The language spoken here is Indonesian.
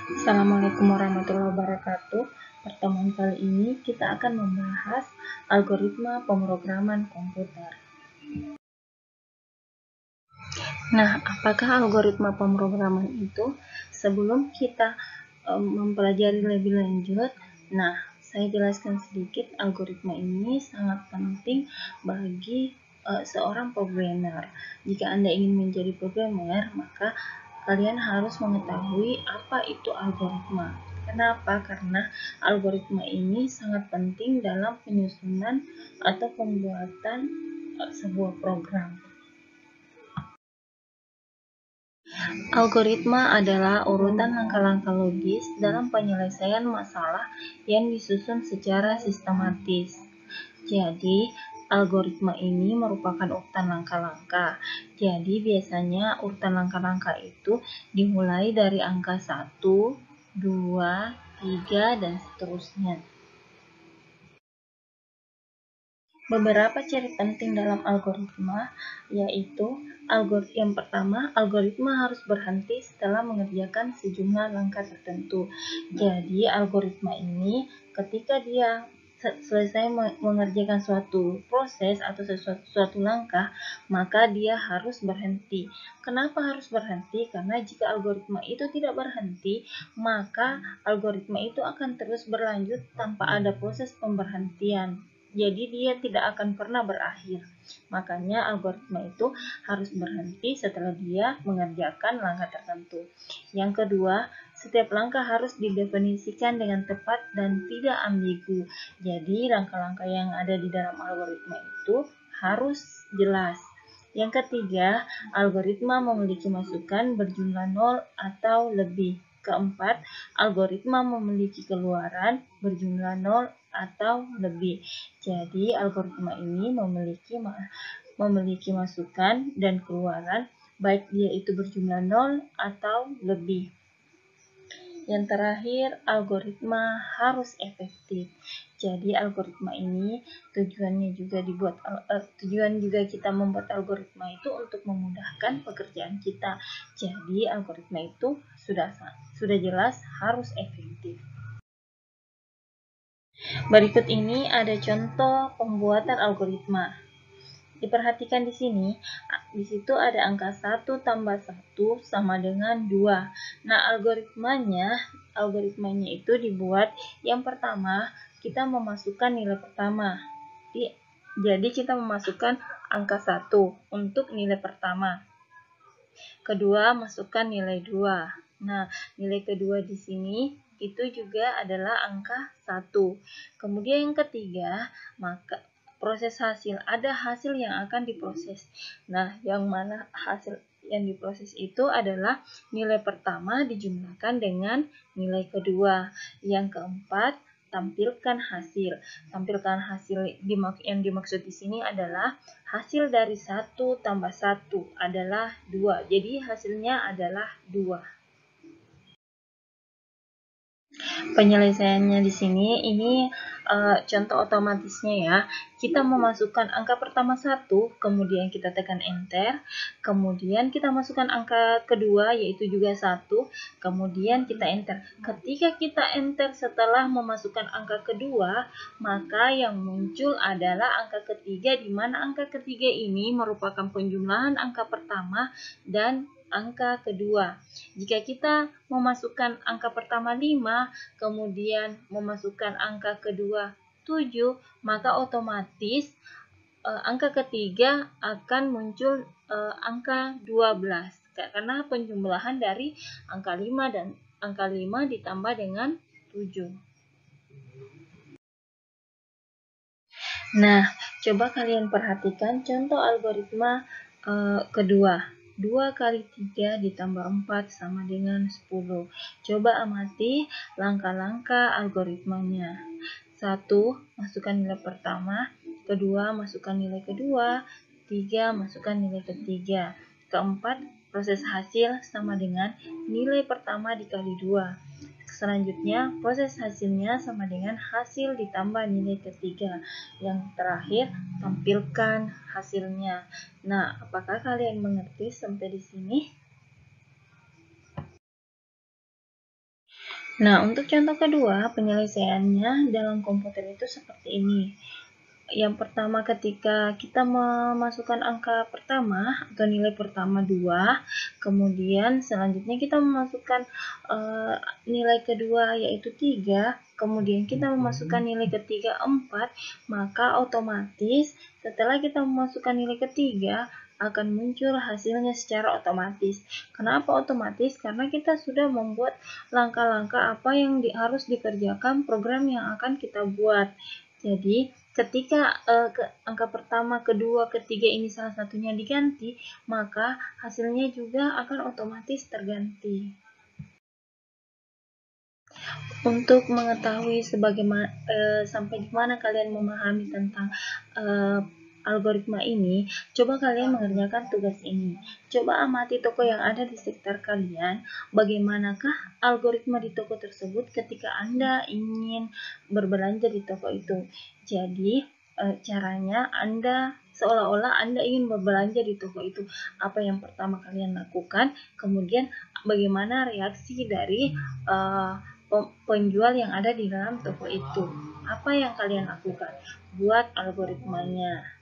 Assalamualaikum warahmatullahi wabarakatuh. Pertemuan kali ini kita akan membahas algoritma pemrograman komputer. Nah, apakah algoritma pemrograman itu? Sebelum kita mempelajari lebih lanjut, saya jelaskan sedikit. Algoritma ini sangat penting bagi seorang programmer. Jika Anda ingin menjadi programmer, maka kalian harus mengetahui apa itu algoritma. Kenapa? Karena algoritma ini sangat penting dalam penyusunan atau pembuatan sebuah program. Algoritma adalah urutan langkah-langkah logis dalam penyelesaian masalah yang disusun secara sistematis. Jadi, algoritma ini merupakan urutan langkah-langkah. Jadi, biasanya urutan langkah-langkah itu dimulai dari angka 1, 2, 3, dan seterusnya. Beberapa ciri penting dalam algoritma yaitu yang pertama, algoritma harus berhenti setelah mengerjakan sejumlah langkah tertentu. Jadi, algoritma ini ketika dia selesai mengerjakan suatu proses atau suatu langkah, maka dia harus berhenti. Kenapa harus berhenti? Karena jika algoritma itu tidak berhenti, maka algoritma itu akan terus berlanjut tanpa ada proses pemberhentian. Jadi dia tidak akan pernah berakhir. Makanya algoritma itu harus berhenti setelah dia mengerjakan langkah tertentu. Yang kedua, setiap langkah harus didefinisikan dengan tepat dan tidak ambigu. Jadi langkah-langkah yang ada di dalam algoritma itu harus jelas. Yang ketiga, algoritma memiliki masukan berjumlah 0 atau lebih. Keempat, algoritma memiliki keluaran berjumlah 0 atau lebih. Jadi, algoritma ini memiliki masukan dan keluaran, baik dia itu berjumlah 0 atau lebih. Yang terakhir, algoritma harus efektif. Jadi, algoritma ini tujuan juga kita membuat algoritma itu untuk memudahkan pekerjaan kita. Jadi, algoritma itu sudah jelas harus efektif. Berikut ini ada contoh pembuatan algoritma. Diperhatikan di sini, di situ ada angka 1 tambah 1 sama dengan 2. Nah, algoritmanya itu dibuat, yang pertama, kita memasukkan nilai pertama. Jadi, kita memasukkan angka 1 untuk nilai pertama. Kedua, masukkan nilai 2. Nah, nilai kedua di sini itu juga adalah angka 1. Kemudian yang ketiga, maka proses hasil. Ada hasil yang akan diproses. Nah, yang mana hasil yang diproses itu adalah nilai pertama dijumlahkan dengan nilai kedua. Yang keempat, tampilkan hasil. Tampilkan hasil yang dimaksud di sini adalah hasil dari 1 tambah 1 adalah 2. Jadi hasilnya adalah 2. Penyelesaiannya di sini ini contoh otomatisnya ya. Kita memasukkan angka pertama 1, kemudian kita tekan enter, kemudian kita masukkan angka kedua yaitu juga 1, kemudian kita enter. Ketika kita enter setelah memasukkan angka kedua, maka yang muncul adalah angka ketiga, di mana angka ketiga ini merupakan penjumlahan angka pertama dan angka kedua. Jika kita memasukkan angka pertama 5, kemudian memasukkan angka kedua 7, maka otomatis angka ketiga akan muncul angka 12 karena penjumlahan dari angka 5 dan angka 5 ditambah dengan 7. Nah, coba kalian perhatikan contoh algoritma kedua. 2 kali 3 ditambah 4 sama dengan 10. Coba amati langkah-langkah algoritmanya. 1. Masukkan nilai pertama. Kedua, masukkan nilai kedua. 3. Masukkan nilai ketiga. Keempat, proses hasil sama dengan nilai pertama dikali 2. Selanjutnya, proses hasilnya sama dengan hasil ditambah nilai ketiga. Yang terakhir, tampilkan hasilnya. Nah, apakah kalian mengerti sampai di sini? Nah, untuk contoh kedua, penyelesaiannya dalam komputer itu seperti ini. Yang pertama, ketika kita memasukkan angka pertama atau nilai pertama 2, kemudian selanjutnya kita memasukkan nilai kedua yaitu 3, kemudian kita memasukkan nilai ketiga 4, maka otomatis setelah kita memasukkan nilai ketiga akan muncul hasilnya secara otomatis. Kenapa otomatis? Karena kita sudah membuat langkah-langkah apa yang harus dikerjakan program yang akan kita buat. Jadi, ketika angka pertama, kedua, ketiga ini salah satunya diganti, maka hasilnya juga akan otomatis terganti. Untuk mengetahui sampai di mana kalian memahami tentang algoritma ini, coba kalian mengerjakan tugas ini. Coba amati toko yang ada di sekitar kalian, bagaimanakah algoritma di toko tersebut ketika Anda ingin berbelanja di toko itu. Jadi, caranya Anda seolah-olah Anda ingin berbelanja di toko itu. Apa yang pertama kalian lakukan, kemudian bagaimana reaksi dari penjual yang ada di dalam toko itu. Apa yang kalian lakukan? Buat algoritmanya.